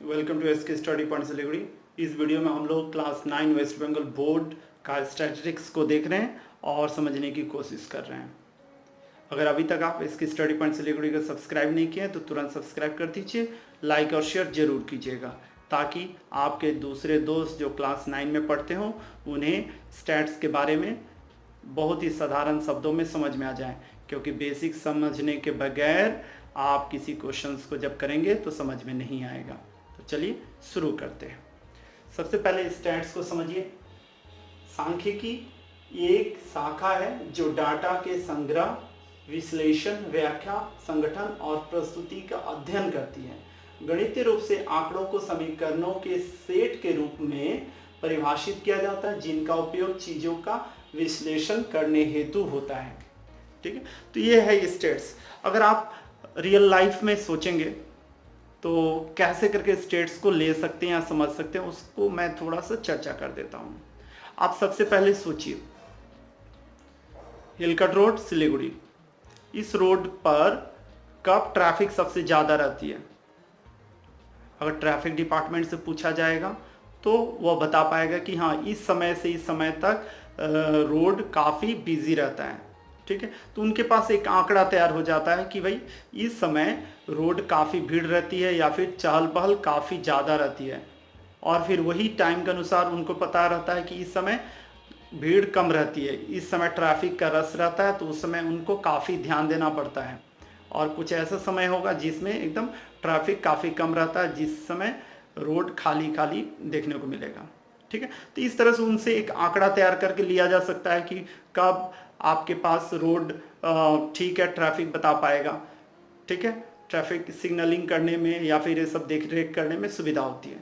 Welcome to SK study point Siliguri. इस video में हम लोग क्लास 9 वेस्ट बंगाल बोर्ड का स्टैटिस्टिक्स को देख रहे हैं और समझने की कोशिश कर रहे हैं। अगर अभी तक आप इसकी स्टडी पॉइंट सिलीगुड़ी को सब्सक्राइब नहीं किए हैं तो तुरंत सब्सक्राइब कर दीजिए, लाइक और शेयर जरूर कीजिएगा ताकि आपके दूसरे दोस्त जो क्लास 9 में पढ़ते हों उन्हें स्टैट्स के बारे में बहुत ही साधारण शब्दों में समझ में आ जाए, क्योंकि बेसिक समझने के बगैर आप किसी क्वेश्चंस को जब करेंगे तो समझ में नहीं आएगा। तो चलिए शुरू करते हैं। सबसे पहले स्टैट्स को समझिए। सांख्यिकी एक शाखा है जो डाटा के संग्रह, विश्लेषण, व्याख्या, संगठन और प्रस्तुति का अध्ययन करती है। गणितीय रूप से आंकड़ों को समीकरणों के सेट के रूप में परिभाषित किया जाता है जिनका उपयोग चीजों का विश्लेषण करने हेतु होता है। ठीक है, तो ये है स्टेट्स। अगर आप रियल लाइफ में सोचेंगे तो कैसे करके स्टेट्स को ले सकते हैं या समझ सकते हैं, उसको मैं थोड़ा सा चर्चा कर देता हूं। आप सबसे पहले सोचिए, हिलकट रोड सिलीगुड़ी, इस रोड पर कब ट्रैफिक सबसे ज़्यादा रहती है? अगर ट्रैफिक डिपार्टमेंट से पूछा जाएगा तो वह बता पाएगा कि हाँ, इस समय से इस समय तक रोड काफ़ी बिजी रहता है। ठीक है, तो उनके पास एक आंकड़ा तैयार हो जाता है कि भाई इस समय रोड काफ़ी भीड़ रहती है या फिर चहल पहल काफ़ी ज़्यादा रहती है, और फिर वही टाइम के अनुसार उनको पता रहता है कि इस समय भीड़ कम रहती है, इस समय ट्रैफिक का रश रहता है, तो उस समय उनको काफ़ी ध्यान देना पड़ता है। और कुछ ऐसा समय होगा जिसमें एकदम ट्रैफिक काफ़ी कम रहता है, जिस समय रोड खाली खाली देखने को मिलेगा। ठीक है, तो इस तरह से उनसे एक आंकड़ा तैयार करके लिया जा सकता है कि कब आपके पास रोड ठीक है, ट्रैफिक बता पाएगा। ठीक है, ट्रैफिक सिग्नलिंग करने में या फिर ये सब देख रेख करने में सुविधा होती है।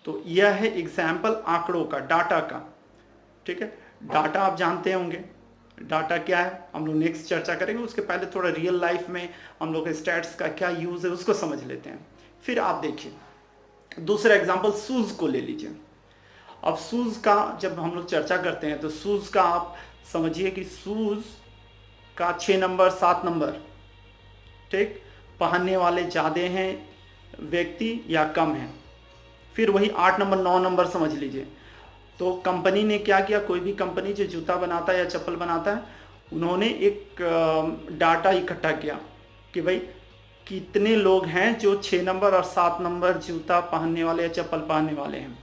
तो यह है एग्जाम्पल आंकड़ों का, डाटा का। ठीक है, डाटा आप जानते होंगे, डाटा क्या है हम लोग नेक्स्ट चर्चा करेंगे। उसके पहले थोड़ा रियल लाइफ में हम लोग स्टैट्स का क्या यूज़ है उसको समझ लेते हैं। फिर आप देखिए दूसरा एग्जाम्पल, शूज़ को ले लीजिए। अब शूज़ का जब हम लोग चर्चा करते हैं तो शूज़ का आप समझिए कि शूज़ का 6 नंबर 7 नंबर, ठीक, पहनने वाले ज़्यादा हैं व्यक्ति या कम हैं। फिर वही 8 नंबर 9 नंबर समझ लीजिए। तो कंपनी ने क्या किया, कोई भी कंपनी जो जूता बनाता है या चप्पल बनाता है, उन्होंने एक डाटा इकट्ठा किया कि भाई कितने लोग हैं जो 6 नंबर और 7 नंबर जूता पहनने वाले या चप्पल पहनने वाले हैं।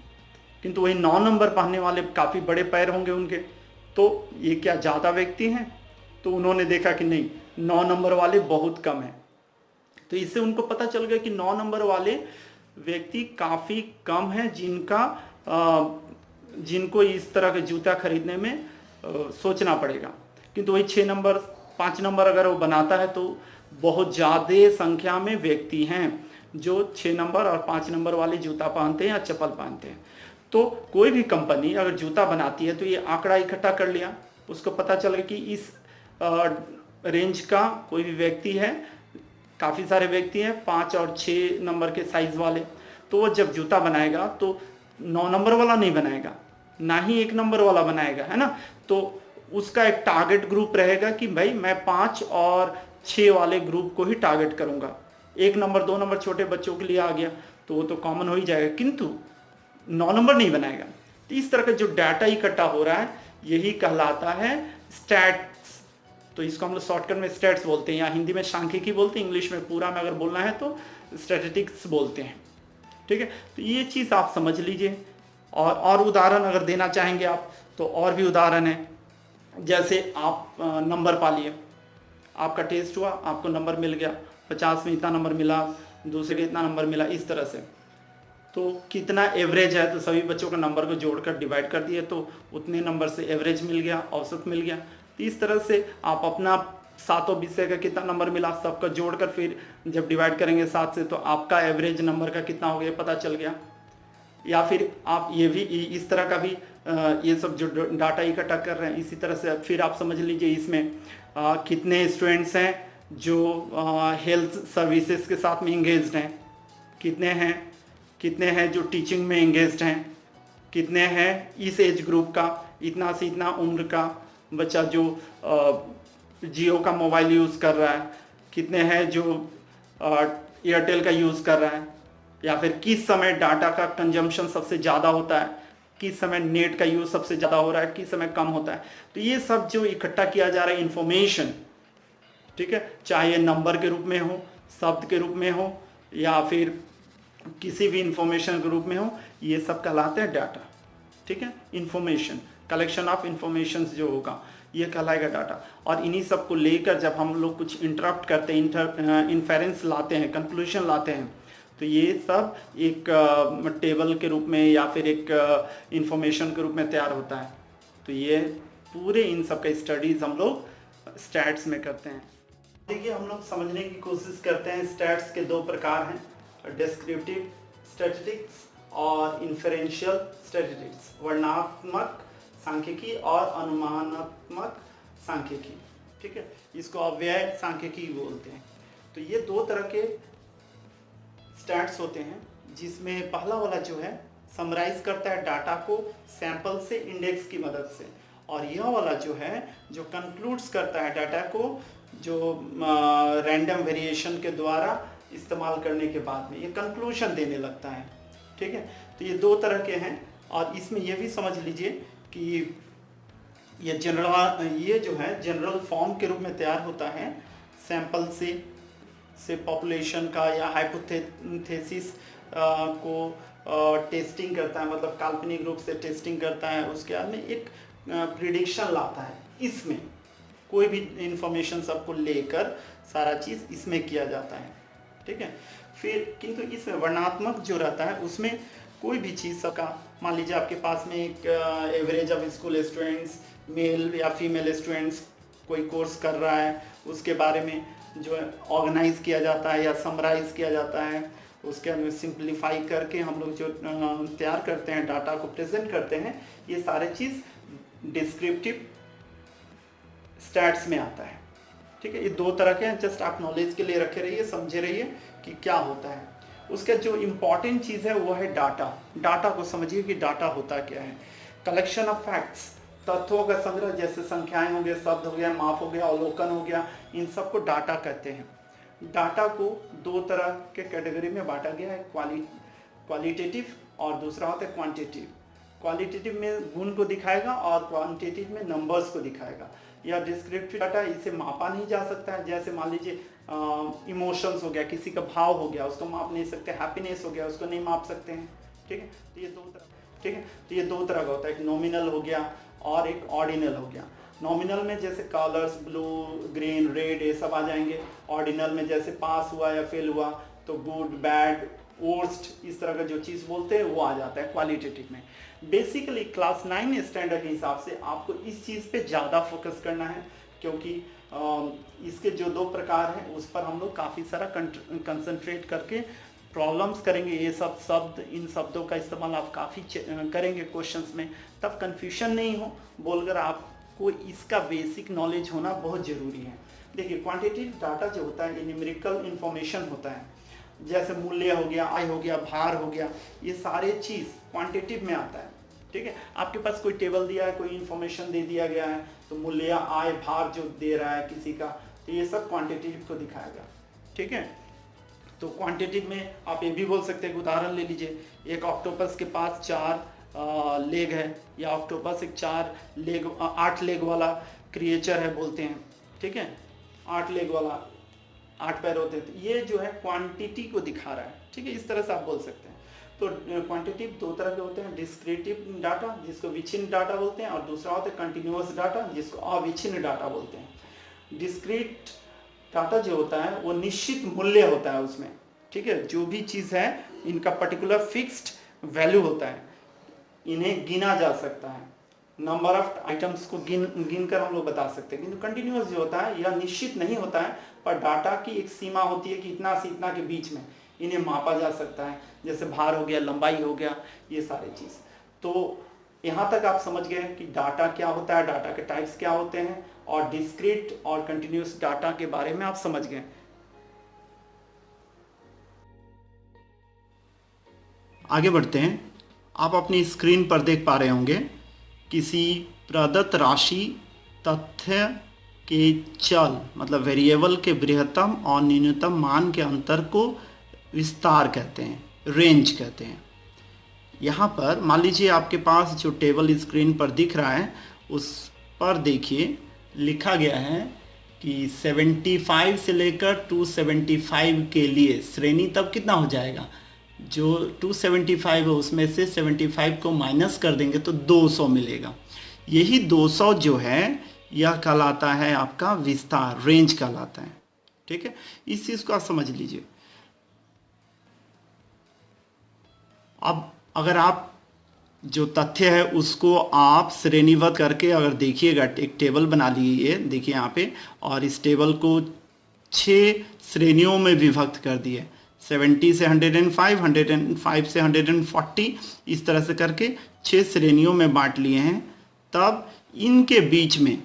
किंतु वही 9 नंबर पहनने वाले काफ़ी बड़े पैर होंगे उनके, तो ये क्या ज़्यादा व्यक्ति हैं? तो उन्होंने देखा कि नहीं, 9 नंबर वाले बहुत कम हैं। तो इससे उनको पता चल गया कि 9 नंबर वाले व्यक्ति काफ़ी कम हैं जिनको इस तरह के जूता खरीदने में सोचना पड़ेगा। किंतु वही 6 नंबर 5 नंबर अगर वो बनाता है तो बहुत ज़्यादा संख्या में व्यक्ति हैं जो 6 नंबर और 5 नंबर वाले जूता पहनते हैं या चप्पल पहनते हैं। तो कोई भी कंपनी अगर जूता बनाती है तो ये आंकड़ा इकट्ठा कर लिया, उसको पता चल गया कि इस रेंज का कोई भी व्यक्ति है, काफ़ी सारे व्यक्ति हैं 5 और 6 नंबर के साइज़ वाले। तो वो जब जूता बनाएगा तो 9 नंबर वाला नहीं बनाएगा, ना ही 1 नंबर वाला बनाएगा, है ना। तो उसका एक टारगेट ग्रुप रहेगा कि भाई मैं 5 और 6 वाले ग्रुप को ही टारगेट करूँगा। 1 नंबर 2 नंबर छोटे बच्चों के लिए आ गया तो वो तो कॉमन हो ही जाएगा, किंतु 9 नंबर नहीं बनाएगा। तो इस तरह का जो डाटा इकट्ठा हो रहा है यही कहलाता है स्टैट्स। तो इसको हम लोग शॉर्टकट में स्टैट्स बोलते हैं, या हिंदी में सांख्यिकी बोलते हैं, इंग्लिश में पूरा में अगर बोलना है तो स्टैटिस्टिक्स बोलते हैं। ठीक है, तो ये चीज़ आप समझ लीजिए। और उदाहरण अगर देना चाहेंगे आप तो और भी उदाहरण है। जैसे आप नंबर पा लिए, आपका टेस्ट हुआ, आपको नंबर मिल गया, 50 में इतना नंबर मिला, दूसरे के इतना नंबर मिला, इस तरह से। तो कितना एवरेज है, तो सभी बच्चों का नंबर को जोड़कर डिवाइड कर दिए तो उतने नंबर से एवरेज मिल गया, औसत मिल गया। तो इस तरह से आप अपना 7 विषय का कितना नंबर मिला सबका जोड़कर फिर जब डिवाइड करेंगे 7 से तो आपका एवरेज नंबर का कितना हो गया पता चल गया। या फिर आप ये भी इस तरह का भी ये सब जो डाटा इकट्ठा कर रहे हैं, इसी तरह से फिर आप समझ लीजिए इसमें कितने स्टूडेंट्स हैं जो हेल्थ सर्विसेज के साथ में इंगेज्ड हैं, कितने हैं जो टीचिंग में इंगेज्ड हैं, कितने हैं इस एज ग्रुप का, इतना से इतना उम्र का बच्चा जो जियो का मोबाइल यूज़ कर रहा है, कितने हैं जो एयरटेल का यूज़ कर रहा है, या फिर किस समय डाटा का कंजम्पशन सबसे ज़्यादा होता है, किस समय नेट का यूज सबसे ज़्यादा हो रहा है, किस समय कम होता है। तो ये सब जो इकट्ठा किया जा रहा है इंफॉर्मेशन, ठीक है, चाहे नंबर के रूप में हो, शब्द के रूप में हो, या फिर किसी भी इंफॉर्मेशन के रूप में हो, ये सब कहलाते हैं डाटा। ठीक है, इंफॉर्मेशन, कलेक्शन ऑफ इंफॉर्मेशन जो होगा ये कहलाएगा डाटा। और इन्हीं सब को लेकर जब हम लोग कुछ इंटरप्ट करते हैं, इन्फेरेंस लाते हैं, कंक्लूजन लाते हैं, तो ये सब एक टेबल के रूप में या फिर एक इंफॉर्मेशन के रूप में तैयार होता है। तो ये पूरे इन सब का स्टडीज़ हम लोग स्टैट्स में करते हैं। देखिए, हम लोग समझने की कोशिश करते हैं, स्टैट्स के दो प्रकार हैं, डिस्क्रिप्टिव स्टैटिस्टिक्स और इन्फेरेंशियल स्टैटिस्टिक्स, वर्णनात्मक सांख्यिकी और अनुमानात्मक सांख्यिकी। ठीक है, इसको अव्यय सांख्यिकी बोलते हैं। तो ये दो तरह के स्टैट्स होते हैं, जिसमें पहला वाला जो है समराइज करता है डाटा को सैंपल से, इंडेक्स की मदद से, और यह वाला जो है जो कंक्लूड्स करता है डाटा को जो रैंडम वेरिएशन के द्वारा इस्तेमाल करने के बाद में ये कंक्लूजन देने लगता है। ठीक है, तो ये दो तरह के हैं। और इसमें ये भी समझ लीजिए कि ये जो है जनरल फॉर्म के रूप में तैयार होता है, सैंपल से पॉपुलेशन का या हाइपोथेसिस को टेस्टिंग करता है, मतलब काल्पनिक रूप से टेस्टिंग करता है, उसके बाद में एक प्रिडिक्शन लाता है। इसमें कोई भी इंफॉर्मेशन सबको लेकर सारा चीज़ इसमें किया जाता है। ठीक है, फिर किंतु इसमें वर्णनात्मक जो रहता है उसमें कोई भी चीज़ सबका, मान लीजिए आपके पास में एक average of school students, male या फीमेल स्टूडेंट्स कोई कोर्स कर रहा है, उसके बारे में जो ऑर्गेनाइज किया जाता है या समराइज किया जाता है, उसके अंदर सिंप्लीफाई करके हम लोग जो तैयार करते हैं, डाटा को प्रेजेंट करते हैं, ये सारे चीज़ डिस्क्रिप्टिव स्टैट्स में आता है। ठीक है, ये दो तरह के हैं, जस्ट आप नॉलेज के लिए रखे रहिए, समझे रहिए कि क्या होता है। उसका जो इम्पॉर्टेंट चीज़ है वो है डाटा। डाटा को समझिए कि डाटा होता क्या है। कलेक्शन ऑफ फैक्ट्स, तथ्यों का संग्रह, जैसे संख्याएं हो गए, शब्द हो गया, माप हो गया, अवलोकन हो गया, इन सब को डाटा कहते हैं। डाटा को दो तरह के कैटेगरी में बांटा गया है, क्वालिटेटिव और दूसरा होता है क्वांटिटेटिव। क्वालिटेटिव में गुण को दिखाएगा और क्वांटिटेटिव में नंबर्स को दिखाएगा। या डिस्क्रिप्टिव डाटा, इसे मापा नहीं जा सकता है, जैसे मान लीजिए इमोशंस हो गया, किसी का भाव हो गया, उसको माप नहीं सकते, हैप्पीनेस हो गया, उसको नहीं माप सकते हैं। ठीक है, तो ये दो तरह, ठीक है, तो ये दो तरह का होता है, एक नॉमिनल हो गया और एक ऑर्डिनल हो गया। नॉमिनल में जैसे कलर्स, ब्लू, ग्रीन, रेड, ये सब आ जाएंगे। ऑर्डिनल में जैसे पास हुआ या फेल हुआ तो गुड, बैड, वर्स्ट, इस तरह का जो चीज़ बोलते हैं वो आ जाता है क्वालिटेटिव में। बेसिकली क्लास 9 स्टैंडर्ड के हिसाब से आपको इस चीज़ पे ज़्यादा फोकस करना है, क्योंकि इसके जो दो प्रकार हैं उस पर हम लोग काफ़ी सारा कंसंट्रेट करके प्रॉब्लम्स करेंगे। ये सब शब्द, इन शब्दों का इस्तेमाल आप काफ़ी करेंगे क्वेश्चंस में, तब कन्फ्यूजन नहीं हो बोलकर आपको इसका बेसिक नॉलेज होना बहुत ज़रूरी है। देखिए, क्वांटिटेटिव डाटा जो होता है ये न्यूमेरिकल इन्फॉर्मेशन होता है, जैसे मूल्य हो गया, आय हो गया, भार हो गया, ये सारे चीज़ क्वांटिटेटिव में आता है। ठीक है, आपके पास कोई टेबल दिया है, कोई इन्फॉर्मेशन दे दिया गया है, तो मूल्य, आय, भार जो दे रहा है किसी का, तो ये सब क्वांटिटेटिव को दिखाएगा। ठीक है, तो क्वांटिटेटिव में आप ये भी बोल सकते हैं, उदाहरण ले लीजिए, एक ऑक्टोपस के पास 4 लेग है, या ऑक्टोपस एक 8 लेग वाला क्रिएचर है बोलते हैं। ठीक है, 8 लेग वाला, 8 पैर होते हैं, ये जो है क्वांटिटी को दिखा रहा है। ठीक है, इस तरह से आप बोल सकते हैं। तो क्वांटिटेटिव दो तरह के होते हैं, डिस्क्रिप्टिव डाटा जिसको विच्छिन्न डाटा बोलते हैं, और दूसरा होता है कंटिन्यूअस डाटा जिसको अविच्छिन्न डाटा बोलते हैं। डिस्क्रीट डाटा जो होता है वो निश्चित मूल्य होता है उसमें। ठीक है, जो भी चीज़ है इनका पर्टिकुलर फिक्स्ड वैल्यू होता है, इन्हें गिना जा सकता है, नंबर ऑफ आइटम्स को गिन कर हम लोग बता सकते हैं। किंतु कंटिन्यूअस जो होता है यह निश्चित नहीं होता है, पर डाटा की एक सीमा होती है कि इतना से इतना के बीच में इन्हें मापा जा सकता है, जैसे भार हो गया, लंबाई हो गया, ये सारी चीज़। तो यहाँ तक आप समझ गए कि डाटा क्या होता है, डाटा के टाइप्स क्या होते हैं, और डिस्क्रीट और कंटिन्यूअस डाटा के बारे में आप समझ गए। आगे बढ़ते हैं। आप अपनी स्क्रीन पर देख पा रहे होंगे, किसी प्रदत्त राशि तथ्य के चल मतलब वेरिएबल के बृहत्तम और न्यूनतम मान के अंतर को विस्तार कहते हैं। रेंज कहते हैं। यहाँ पर मान लीजिए आपके पास जो टेबल स्क्रीन पर दिख रहा है उस पर देखिए लिखा गया है कि 75 से लेकर 275 के लिए श्रेणी तब कितना हो जाएगा, जो 275 है उसमें से 75 को माइनस कर देंगे तो 200 मिलेगा। यही 200 जो है यह कहलाता है आपका विस्तार, रेंज कहलाता है। ठीक है, इस चीज़ को आप समझ लीजिए। अब अगर आप जो तथ्य है उसको आप श्रेणीबद्ध करके अगर देखिएगा, एक टेबल बना लीजिए, देखिए यहाँ पे, और इस टेबल को 6 श्रेणियों में विभक्त कर दिए, 70 से 105, 105 से 140, इस तरह से करके 6 श्रेणियों में बांट लिए हैं। तब इनके बीच में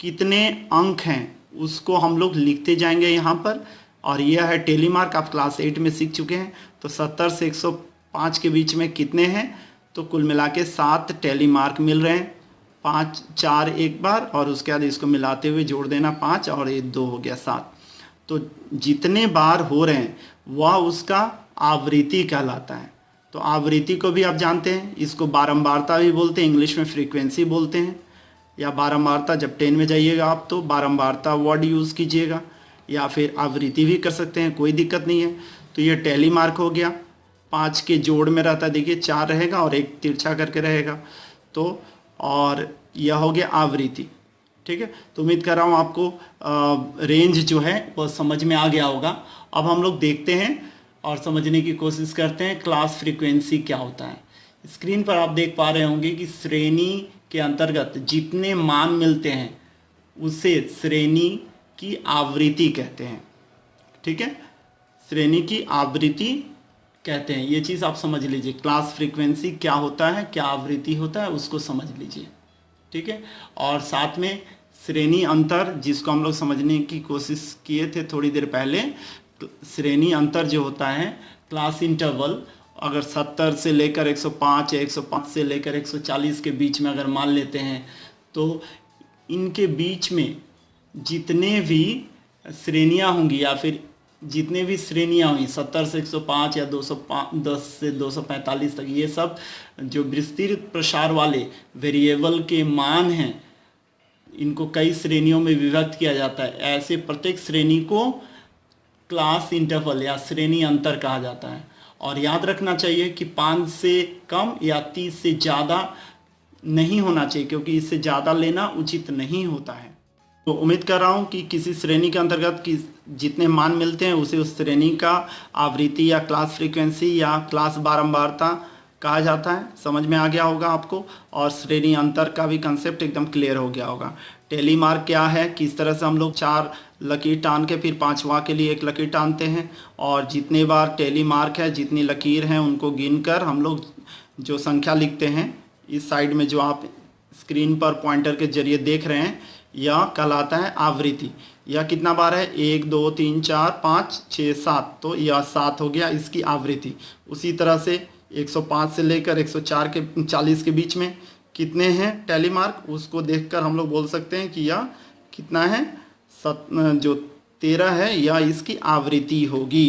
कितने अंक हैं उसको हम लोग लिखते जाएंगे यहाँ पर, और यह है टेली मार्क, आप क्लास 8 में सीख चुके हैं। तो 70 से 105 के बीच में कितने हैं, तो कुल मिला के 7 टेली मार्क मिल रहे हैं। 5 4 एक बार, और उसके बाद इसको मिलाते हुए जोड़ देना 5, और ये 2 हो गया 7। तो जितने बार हो रहे हैं वह उसका आवृत्ति कहलाता है। तो आवृत्ति को भी आप जानते हैं, इसको बारंबारता भी बोलते हैं, इंग्लिश में फ्रीक्वेंसी बोलते हैं, या बारंबारता। जब 10 में जाइएगा आप तो बारंबारता वर्ड यूज़ कीजिएगा, या फिर आवृत्ति भी कर सकते हैं, कोई दिक्कत नहीं है। तो ये टेली मार्क हो गया, 5 के जोड़ में रहता है, देखिए 4 रहेगा और एक तिरछा करके रहेगा, तो और यह हो गया आवृत्ति। ठीक है, तो उम्मीद कर रहा हूँ आपको रेंज जो है वो समझ में आ गया होगा। अब हम लोग देखते हैं और समझने की कोशिश करते हैं क्लास फ्रीक्वेंसी क्या होता है। स्क्रीन पर आप देख पा रहे होंगे कि श्रेणी के अंतर्गत जितने मान मिलते हैं उसे श्रेणी की आवृत्ति कहते हैं। ठीक है, श्रेणी की आवृत्ति कहते हैं। ये चीज़ आप समझ लीजिए, क्लास फ्रीक्वेंसी क्या होता है, क्या आवृत्ति होता है, उसको समझ लीजिए। ठीक है, और साथ में श्रेणी अंतर, जिसको हम लोग समझने की कोशिश किए थे थोड़ी देर पहले, श्रेणी अंतर जो होता है, क्लास इंटरवल, अगर 70 से लेकर 105 या 105 से लेकर 140 के बीच में अगर मान लेते हैं, तो इनके बीच में जितने भी श्रेणियां होंगी या फिर जितने भी श्रेणियां हुई 70 से 105 या 210 से 245 तक, ये सब जो विस्तृत प्रसार वाले वेरिएबल के मान हैं, इनको कई श्रेणियों में विभक्त किया जाता है। ऐसे प्रत्येक श्रेणी को क्लास इंटरवल या श्रेणी अंतर कहा जाता है। और याद रखना चाहिए कि 5 से कम या 30 से ज़्यादा नहीं होना चाहिए, क्योंकि इससे ज़्यादा लेना उचित नहीं होता है। तो उम्मीद कर रहा हूँ कि किसी श्रेणी के अंतर्गत की जितने मान मिलते हैं उसे उस श्रेणी का आवृत्ति या क्लास फ्रीक्वेंसी या क्लास बारंबारता कहा जाता है। समझ में आ गया होगा आपको, और श्रेणी अंतर का भी कंसेप्ट एकदम क्लियर हो गया होगा। टेली मार्क क्या है, किस तरह से हम लोग 4 लकीर टान के फिर 5वां के लिए 1 लकीर टानते हैं, और जितने बार टेली मार्क है, जितनी लकीर हैं उनको गिनकर हम लोग जो संख्या लिखते हैं, इस साइड में जो आप स्क्रीन पर पॉइंटर के जरिए देख रहे हैं, यह कहलाता है आवृत्ति। यह कितना बार है, 1 2 3 4 5 6 7, तो यह 7 हो गया इसकी आवृत्ति। उसी तरह से 105 से लेकर 104 के 40 के बीच में कितने हैं टेली मार्क, उसको देखकर हम लोग बोल सकते हैं कि यह कितना है, जो 13 है, यह इसकी आवृत्ति होगी।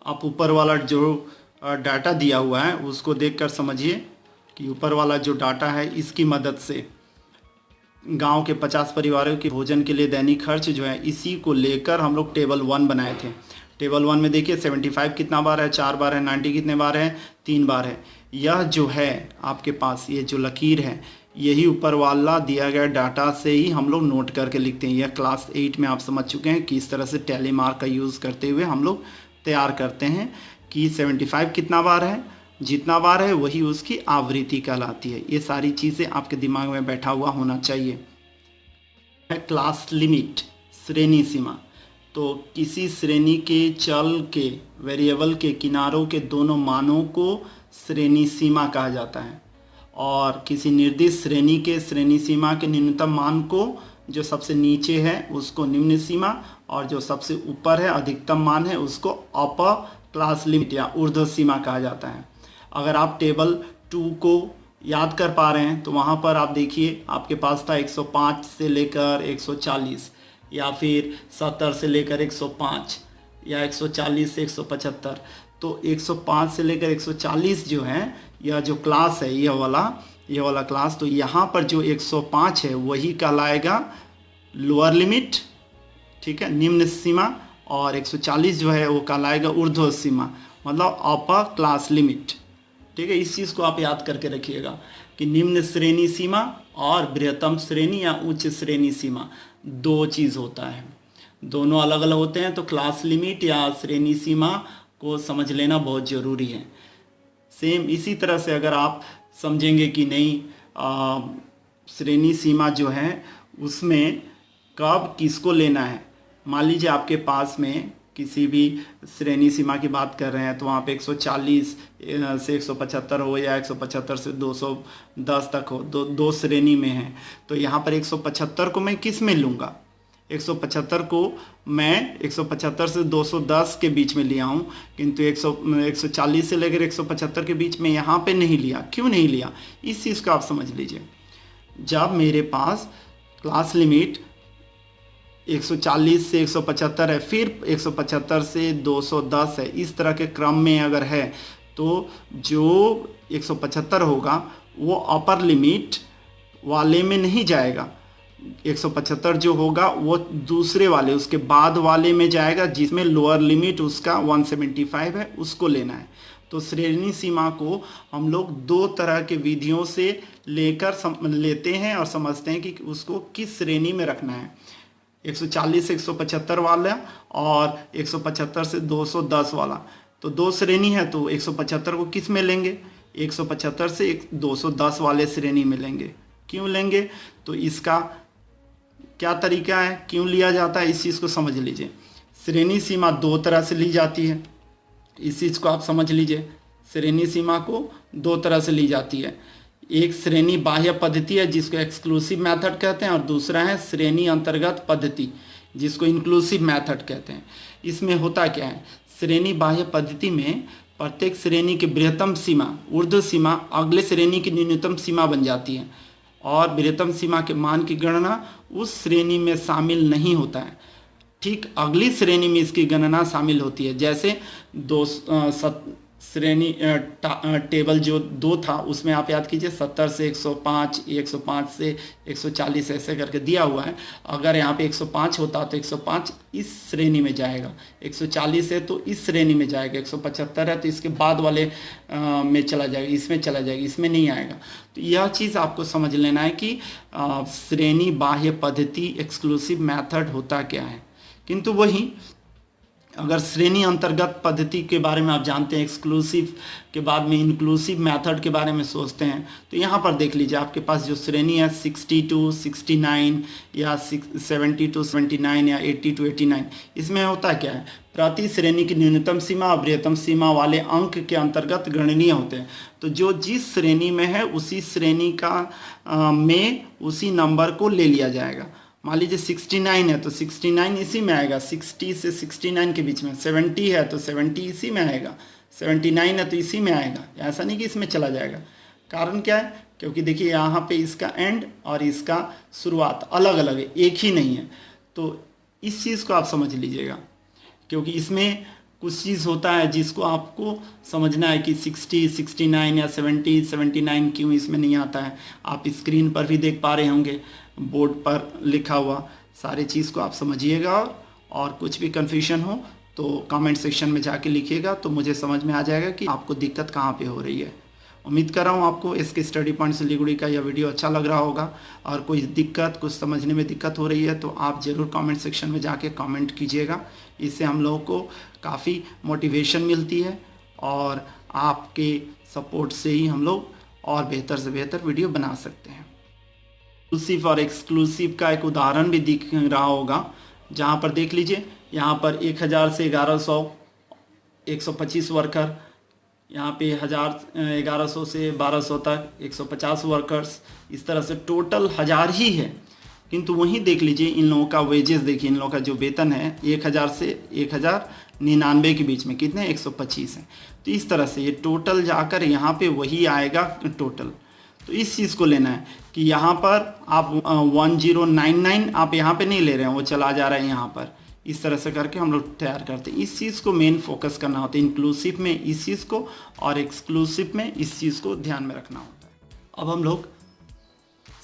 आप ऊपर वाला जो डाटा दिया हुआ है उसको देखकर समझिए कि ऊपर वाला जो डाटा है इसकी मदद से गांव के 50 परिवारों के भोजन के लिए दैनिक खर्च जो है, इसी को लेकर हम लोग टेबल 1 बनाए थे। टेबल 1 में देखिए 75 कितना बार है, 4 बार है, 90 कितने बार है, 3 बार है। यह जो है आपके पास ये जो लकीर है, यही ऊपर वाला दिया गया डाटा से ही हम लोग नोट करके लिखते हैं। यह क्लास 8 में आप समझ चुके हैं कि इस तरह से टेली मार्क का यूज़ करते हुए हम लोग तैयार करते हैं कि 75 कितना बार है, जितना बार है वही उसकी आवृत्ति कहलाती है। ये सारी चीज़ें आपके दिमाग में बैठा हुआ होना चाहिए। क्लास लिमिट, श्रेणी सीमा, तो किसी श्रेणी के चल के वेरिएबल के किनारों के दोनों मानों को श्रेणी सीमा कहा जाता है, और किसी निर्दिष्ट श्रेणी के श्रेणी सीमा के न्यूनतम मान को, जो सबसे नीचे है उसको निम्न सीमा, और जो सबसे ऊपर है अधिकतम मान है उसको अपर क्लास लिमिट या ऊर्ध्व सीमा कहा जाता है। अगर आप टेबल 2 को याद कर पा रहे हैं तो वहाँ पर आप देखिए आपके पास था 105 से लेकर 140 या फिर 70 से लेकर 105, या 140 से 175। तो 105 से लेकर 140 जो है, यह जो क्लास है ये वाला क्लास, तो यहाँ पर जो 105 है वही कहलाएगा लोअर लिमिट, ठीक है, निम्न सीमा, और 140 जो है वो कहलाएगा ऊर्ध्व सीमा, मतलब अपर क्लास लिमिट। ठीक है, इस चीज़ को आप याद करके रखिएगा कि निम्न श्रेणी सीमा और बृहत्तम श्रेणी या उच्च श्रेणी सीमा दो चीज़ होता है, दोनों अलग अलग होते हैं। तो क्लास लिमिट या श्रेणी सीमा को समझ लेना बहुत ज़रूरी है। सेम इसी तरह से अगर आप समझेंगे कि नहीं श्रेणी सीमा जो है उसमें कब किसको लेना है, मान लीजिए आपके पास में किसी भी श्रेणी सीमा की बात कर रहे हैं तो वहाँ पे 140 से 175 हो या 175 से 210 तक हो, दो श्रेणी में है। तो यहाँ पर 175 को मैं किस में लूँगा, 175 को मैं 175 से 210 के बीच में लिया हूँ, किंतु 140 से लेकर 175 के बीच में यहाँ पे नहीं लिया। क्यों नहीं लिया, इस चीज़ को आप समझ लीजिए। जब मेरे पास क्लास लिमिट 140 से 175 है, फिर 175 से 210 है, इस तरह के क्रम में अगर है तो जो 175 होगा वो अपर लिमिट वाले में नहीं जाएगा। 175 जो होगा वो दूसरे वाले, उसके बाद वाले में जाएगा, जिसमें लोअर लिमिट उसका 175 है, उसको लेना है। तो श्रेणी सीमा को हम लोग दो तरह के विधियों से लेकर लेते हैं और समझते हैं कि उसको किस श्रेणी में रखना है, 140 से 175 वाला और 175 से 210 वाला। तो दो श्रेणी है, तो 175 को किस में लेंगे, 175 से 210 वाले श्रेणी में लेंगे। क्यों लेंगे, तो इसका क्या तरीका है, क्यों लिया जाता है, इस चीज़ को समझ लीजिए। श्रेणी सीमा दो तरह से ली जाती है, इस चीज़ को आप समझ लीजिए। श्रेणी सीमा को दो तरह से ली जाती है, एक श्रेणी बाह्य पद्धति है जिसको एक्सक्लूसिव मेथड कहते हैं, और दूसरा है श्रेणी अंतर्गत पद्धति जिसको इंक्लूसिव मेथड कहते हैं। इसमें होता क्या है, श्रेणी बाह्य पद्धति में प्रत्येक श्रेणी की बृहत्तम सीमा ऊर्ध्व सीमा अगले श्रेणी की न्यूनतम सीमा बन जाती है, और बृहत्तम सीमा के मान की गणना उस श्रेणी में शामिल नहीं होता है, ठीक अगली श्रेणी में इसकी गणना शामिल होती है। जैसे श्रेणी टेबल जो दो था उसमें आप याद कीजिए 70 से 105, 105 से 140 ऐसे करके दिया हुआ है। अगर यहाँ पे 105 होता तो 105 इस श्रेणी में जाएगा, 140 है तो इस श्रेणी में जाएगा, 175 है तो इसके बाद वाले में चला जाएगा, इसमें चला जाएगा, इसमें नहीं आएगा। तो यह चीज़ आपको समझ लेना है कि श्रेणी बाह्य पद्धति एक्सक्लूसिव मैथड होता क्या है। किंतु वही अगर श्रेणी अंतर्गत पद्धति के बारे में आप जानते हैं, एक्सक्लूसिव के बाद में इंक्लूसिव मेथड के बारे में सोचते हैं, तो यहाँ पर देख लीजिए आपके पास जो श्रेणी है 60 to 69 या 70 to 79 या 80 to 89, इसमें होता क्या है, प्रति श्रेणी की न्यूनतम सीमा और बृहत्तम सीमा वाले अंक के अंतर्गत गणनीय होते हैं। तो जो जिस श्रेणी में है उसी श्रेणी का में उसी नंबर को ले लिया जाएगा। मान लीजिए 69 है तो 69 इसी में आएगा, 60 से 69 के बीच में, 70 है तो 70 इसी में आएगा, 79 है तो इसी में आएगा। ऐसा नहीं कि इसमें चला जाएगा। कारण क्या है, क्योंकि देखिए यहाँ पे इसका एंड और इसका शुरुआत अलग अलग है, एक ही नहीं है। तो इस चीज़ को आप समझ लीजिएगा, क्योंकि इसमें कुछ चीज़ होता है जिसको आपको समझना है कि 60, 69 या 70, 79 क्यों इसमें नहीं आता है। आप स्क्रीन पर भी देख पा रहे होंगे, बोर्ड पर लिखा हुआ सारी चीज़ को आप समझिएगा, और कुछ भी कन्फ्यूजन हो तो कमेंट सेक्शन में जाके लिखिएगा, तो मुझे समझ में आ जाएगा कि आपको दिक्कत कहाँ पे हो रही है। उम्मीद कर रहा हूँ आपको इसके स्टडी पॉइंट सिलीगुड़ी का यह वीडियो अच्छा लग रहा होगा, और कोई दिक्कत, कुछ समझने में दिक्कत हो रही है तो आप ज़रूर कमेंट सेक्शन में जाके कमेंट कीजिएगा। इससे हम लोगों को काफ़ी मोटिवेशन मिलती है, और आपके सपोर्ट से ही हम लोग और बेहतर से बेहतर वीडियो बना सकते हैं। इंक्लूसिव और एक्सक्लूसिव का एक उदाहरण भी दिख रहा होगा, जहाँ पर देख लीजिए, यहाँ पर 1000 से 1100 125 वर्कर, यहाँ पे 1100 से 1200 तक 150 वर्कर्स, इस तरह से टोटल 1000 ही है। किंतु वहीं देख लीजिए इन लोगों का वेजेस, देखिए इन लोगों का जो वेतन है 1000 से 1099 के बीच में कितने, 125 है। तो इस तरह से ये टोटल जाकर यहाँ पे वही आएगा टोटल। तो इस चीज़ को लेना है कि यहाँ पर आप 1099 आप यहाँ पे नहीं ले रहे हैं, वो चला जा रहा है यहाँ पर, इस तरह से करके हम लोग तैयार करते हैं। इस चीज़ को मेन फोकस करना होता है, इंक्लूसिव में इस चीज़ को और एक्सक्लूसिव में इस चीज़ को ध्यान में रखना होता है। अब हम लोग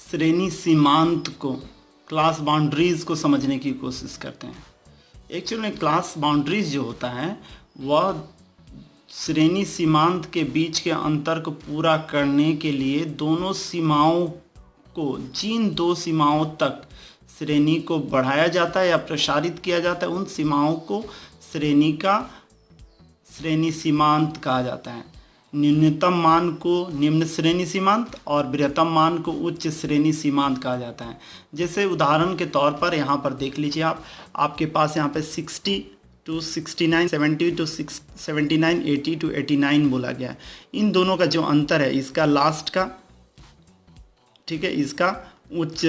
श्रेणी सीमांत को, क्लास बाउंड्रीज को समझने की कोशिश करते हैं। एक्चुअली में क्लास बाउंड्रीज जो होता है वह श्रेणी सीमांत के बीच के अंतर को पूरा करने के लिए दोनों सीमाओं को, जिन दो सीमाओं तक श्रेणी को बढ़ाया जाता है या प्रसारित किया जाता है, उन सीमाओं को श्रेणी सीमांत कहा जाता है। न्यूनतम मान को निम्न श्रेणी सीमांत और बृहत्तम मान को उच्च श्रेणी सीमांत कहा जाता है। जैसे उदाहरण के तौर पर यहाँ पर देख लीजिए, आपके पास यहाँ पे 60 to 69, 70 to 79, 80 to 89 बोला गया है। इन दोनों का जो अंतर है, इसका लास्ट का, ठीक है, इसका उच्च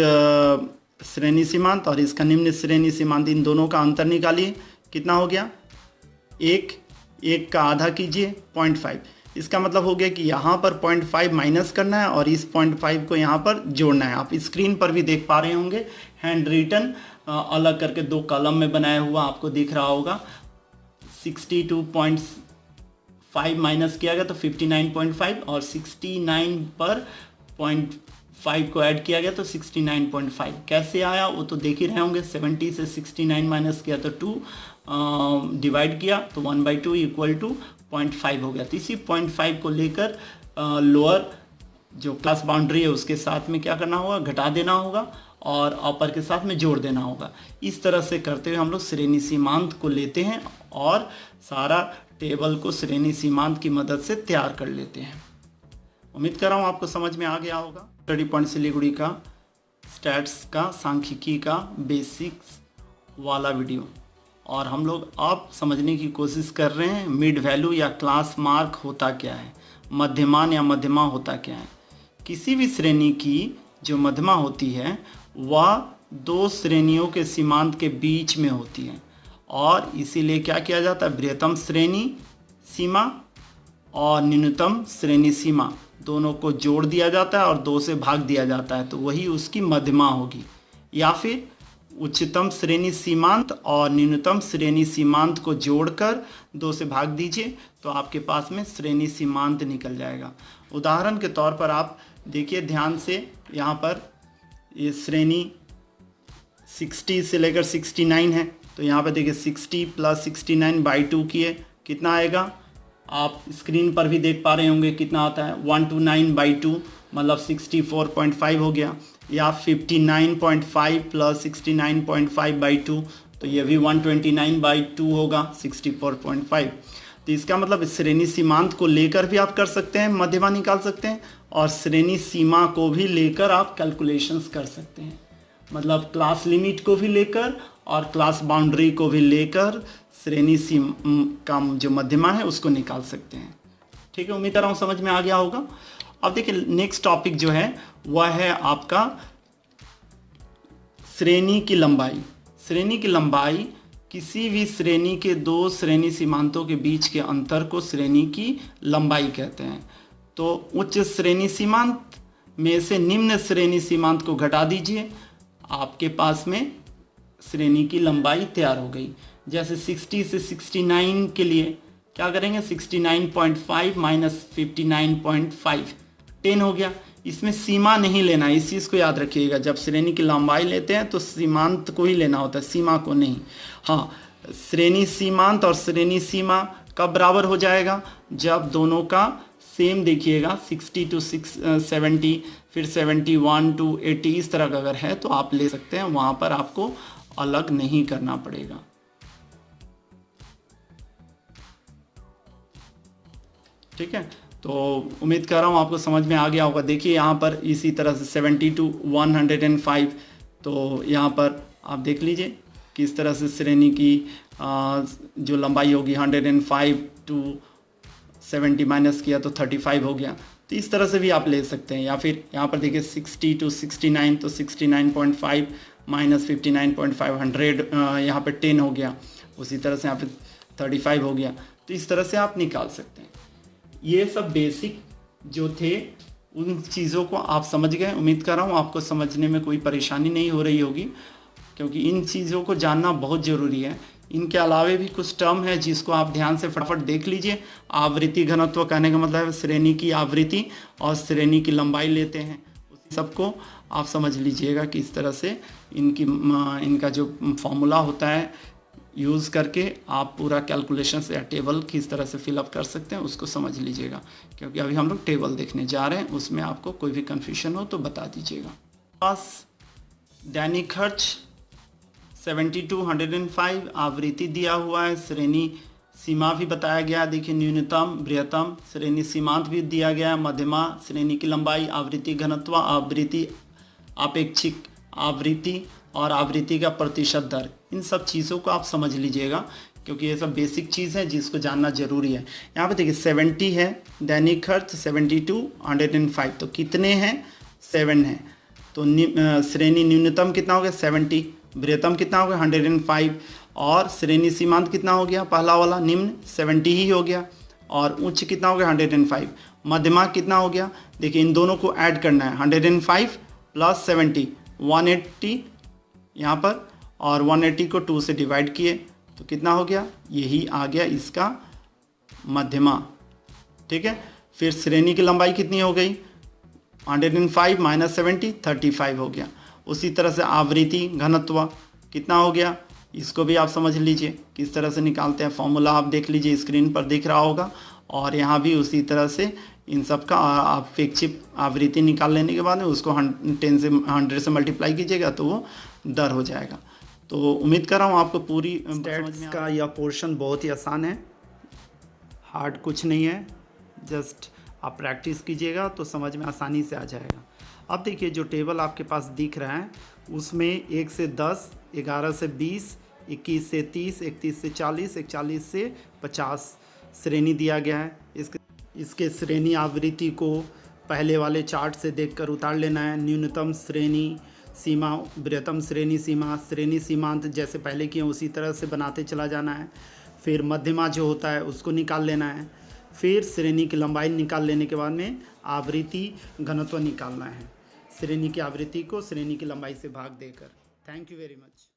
श्रेणी सीमांत और इसका निम्न श्रेणी सीमांत, इन दोनों का अंतर निकालिए, कितना हो गया? एक का आधा कीजिए 0.5। इसका मतलब हो गया कि यहाँ पर 0.5 माइनस करना है और इस 0.5 को यहाँ पर जोड़ना है। आप स्क्रीन पर भी देख पा रहे होंगे, हैंड रिटन अलग करके 2 कॉलम में बनाया हुआ आपको दिख रहा होगा। 62.5 माइनस किया गया तो 59.5 और 69 पर 0.5 को ऐड किया गया तो 69.5। कैसे आया वो तो देख ही रहे होंगे। 70 से 69 माइनस किया तो 2 डिवाइड किया तो 1/2 इक्वल टू 0.5 हो गया। तो इसी 0.5 को लेकर लोअर जो क्लास बाउंड्री है उसके साथ में क्या करना होगा? घटा देना होगा और अपर के साथ में जोड़ देना होगा। इस तरह से करते हुए हम लोग श्रेणी सीमांत को लेते हैं और सारा टेबल को श्रेणी सीमांत की मदद से तैयार कर लेते हैं। उम्मीद कर रहा हूँ आपको समझ में आ गया होगा। स्टडी पॉइंट सिलीगुड़ी का स्टैट्स का, सांख्यिकी का बेसिक्स वाला वीडियो, और हम लोग अब समझने की कोशिश कर रहे हैं मिड वैल्यू या क्लास मार्क होता क्या है, मध्यमान या मध्यमा होता क्या है। किसी भी श्रेणी की जो मध्यमा होती है वह 2 श्रेणियों के सीमांत के बीच में होती है और इसीलिए क्या किया जाता है? बृहत्तम श्रेणी सीमा और न्यूनतम श्रेणी सीमा दोनों को जोड़ दिया जाता है और 2 से भाग दिया जाता है, तो वही उसकी मध्यमा होगी। या फिर उच्चतम श्रेणी सीमांत और न्यूनतम श्रेणी सीमांत को जोड़कर 2 से भाग दीजिए तो आपके पास में श्रेणी सीमांत निकल जाएगा। उदाहरण के तौर पर आप देखिए ध्यान से, यहाँ पर ये श्रेणी 60 से लेकर 69 है, तो यहाँ पर देखिए 60 + 69/2 किए कितना आएगा? आप स्क्रीन पर भी देख पा रहे होंगे कितना आता है, 129/2 मतलब 64.5 हो गया। या 59.5 + 69.5/2 तो ये भी 129/2 होगा, 64.5। तो इसका मतलब श्रेणी सीमांत को लेकर भी आप कर सकते हैं, मध्यमा निकाल सकते हैं, और श्रेणी सीमा को भी लेकर आप कैलकुलेशंस कर सकते हैं। मतलब क्लास लिमिट को भी लेकर और क्लास बाउंड्री को भी लेकर श्रेणी सीमा का जो मध्यमा है उसको निकाल सकते हैं। ठीक है, उम्मीद कर रहा हूँ समझ में आ गया होगा। अब देखिए नेक्स्ट टॉपिक जो है वह है आपका श्रेणी की लंबाई। श्रेणी की लंबाई किसी भी श्रेणी के 2 श्रेणी सीमांतों के बीच के अंतर को श्रेणी की लंबाई कहते हैं। तो उच्च श्रेणी सीमांत में से निम्न श्रेणी सीमांत को घटा दीजिए, आपके पास में श्रेणी की लंबाई तैयार हो गई। जैसे 60 से 69 के लिए क्या करेंगे? 69.5 माइनस 59.5 10 हो गया। इसमें सीमा नहीं लेना है, इस चीज़ को याद रखिएगा। जब श्रेणी की लंबाई लेते हैं तो सीमांत को ही लेना होता है, सीमा को नहीं। हाँ, श्रेणी सीमांत और श्रेणी सीमा कब बराबर हो जाएगा? जब दोनों का सेम देखिएगा, 60 to 70 फिर 71 to 80 इस तरह का अगर है तो आप ले सकते हैं, वहाँ पर आपको अलग नहीं करना पड़ेगा। ठीक है, तो उम्मीद कर रहा हूँ आपको समझ में आ गया होगा। देखिए यहाँ पर इसी तरह से 70 to 105, तो यहाँ पर आप देख लीजिए किस तरह से श्रेणी की जो लंबाई होगी 105 to 70 माइनस किया तो 35 हो गया। तो इस तरह से भी आप ले सकते हैं। या फिर यहाँ पर देखिए 60 to 69 तो 69.5 माइनस 59.5 100 यहाँ पर 10 हो गया। उसी तरह से यहाँ पे 35 हो गया। तो इस तरह से आप निकाल सकते हैं। ये सब बेसिक जो थे उन चीज़ों को आप समझ गए। उम्मीद कर रहा हूँ आपको समझने में कोई परेशानी नहीं हो रही होगी। क्योंकि इन चीज़ों को जानना बहुत ज़रूरी है। इनके अलावे भी कुछ टर्म है जिसको आप ध्यान से फटाफट देख लीजिए। आवृत्ति घनत्व कहने का मतलब है श्रेणी की आवृत्ति और श्रेणी की लंबाई लेते हैं, उसी सबको आप समझ लीजिएगा कि इस तरह से इनका जो फॉर्मूला होता है यूज़ करके आप पूरा कैलकुलेशन या टेबल किस तरह से फिलअप कर सकते हैं उसको समझ लीजिएगा, क्योंकि अभी हम लोग टेबल देखने जा रहे हैं। उसमें आपको कोई भी कन्फ्यूजन हो तो बता दीजिएगा। पास दैनिक खर्च 7205 आवृत्ति दिया हुआ है, श्रेणी सीमा भी बताया गया, देखिए न्यूनतम बृहत्तम श्रेणी सीमांत भी दिया गया है, मध्यमा श्रेणी की लंबाई, आवृत्ति घनत्व, आवृत्ति आपेक्षिक आवृत्ति और आवृत्ति का प्रतिशत दर, इन सब चीज़ों को आप समझ लीजिएगा क्योंकि ये सब बेसिक चीज़ है जिसको जानना जरूरी है। यहाँ पे देखिए 70 है, दैनिक खर्च 7205, तो कितने हैं 7 हैं, तो श्रेणी न्यूनतम कितना हो गया 70, बृहत्तम कितना हो गया 105 और श्रेणी सीमांत कितना हो गया, पहला वाला निम्न 70 ही हो गया और उच्च कितना हो गया 105, मध्यमा कितना हो गया, देखिए इन दोनों को ऐड करना है 105 प्लस 70 180 यहाँ पर और 180 को 2 से डिवाइड किए तो कितना हो गया, यही आ गया इसका मध्यमा। ठीक है, फिर श्रेणी की लंबाई कितनी हो गई 105 माइनस 70 35 हो गया। उसी तरह से आवृत्ति घनत्व कितना हो गया, इसको भी आप समझ लीजिए किस तरह से निकालते हैं, फॉर्मूला आप देख लीजिए स्क्रीन पर दिख रहा होगा और यहाँ भी उसी तरह से इन सब का अपेक्षित आवृत्ति निकाल लेने के बाद में उसको 100 से मल्टीप्लाई कीजिएगा तो वो दर हो जाएगा। तो उम्मीद कर रहा हूँ आपको पूरी स्टैट्स का यह पोर्शन बहुत ही आसान है, हार्ड कुछ नहीं है, जस्ट आप प्रैक्टिस कीजिएगा तो समझ में आसानी से आ जाएगा। अब देखिए जो टेबल आपके पास दिख रहा है उसमें 1 से 10, 11 से 20, 21 से 30, 31 से 40, 41 से 50 श्रेणी दिया गया है। इसके श्रेणी आवृत्ति को पहले वाले चार्ट से देखकर उतार लेना है। न्यूनतम श्रेणी सीमा, बृहत्तम श्रेणी सीमा, श्रेणी सीमांत जैसे पहले किए उसी तरह से बनाते चला जाना है। फिर मध्यमा जो होता है उसको निकाल लेना है। फिर श्रेणी की लंबाई निकाल लेने के बाद में आवृत्ति घनत्व निकालना है, श्रेणी की आवृत्ति को श्रेणी की लंबाई से भाग देकर। Thank you very much.